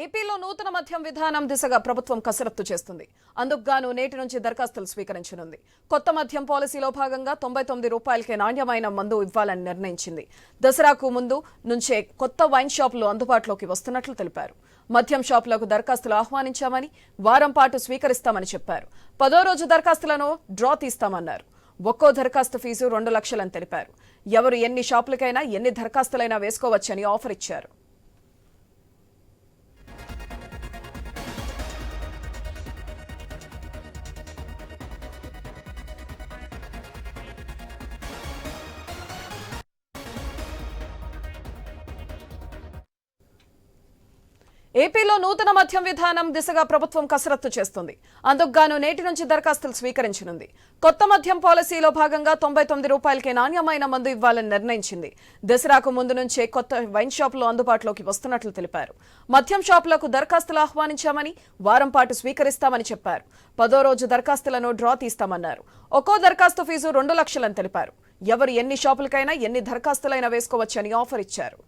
ఏపీలో నూతన మద్యం విధానం దిశగా ప్రభుత్వం కసరత్తు చేస్తుంది. అందుకుగాను నేటి నుంచి దరఖాస్తులు స్వీకరించనుంది. కొత్త మద్యం పాలసీలో భాగంగా 99 రూపాయలకే నాణ్యమైన మందు ఇవ్వాలని నిర్ణయించింది. దసరాకు ముందు నుంచే కొత్త వైన్ షాపులు అందుబాటులోకి వస్తున్నట్లు తెలిపారు. మద్యం షాపులకు దరఖాస్తులు ఆహ్వానించామని, వారం పాటు స్వీకరిస్తామని చెప్పారు. 10వ రోజు దరఖాస్తులను డ్రా తీస్తామన్నారు. ఒక్కో దరఖాస్తు ఫీజు 2 లక్షలని తెలిపారు. ఎవరు ఎన్ని షాపులకైనా ఎన్ని దరఖాస్తులైనా వేసుకోవచ్చని ఆఫర్ ఇచ్చారు. ఏపీలో నూతన మద్యం విధానం దిశగా ప్రభుత్వం కసరత్తు చేస్తుంది. అందుకుగాను నేటి నుంచి దరఖాస్తులు స్వీకరించనుంది. కొత్త మద్యం పాలసీలో భాగంగా 99 రూపాయలకే నాణ్యమైన మందు ఇవ్వాలని నిర్ణయించింది. దసరాకు ముందు నుంచే కొత్త వైన్ షాపులు అందుబాటులోకి వస్తున్నట్లు తెలిపారు. మద్యం షాపులకు దరఖాస్తులు ఆహ్వానించామని, వారం పాటు స్వీకరిస్తామని చెప్పారు. 10వ రోజు దరఖాస్తులను డ్రా తీస్తామన్నారు. ఒక్కో దరఖాస్తు ఫీజు 2 లక్షలని తెలిపారు. ఎవరు ఎన్ని షాపులకైనా ఎన్ని దరఖాస్తులైనా వేసుకోవచ్చని ఆఫర్ ఇచ్చారు.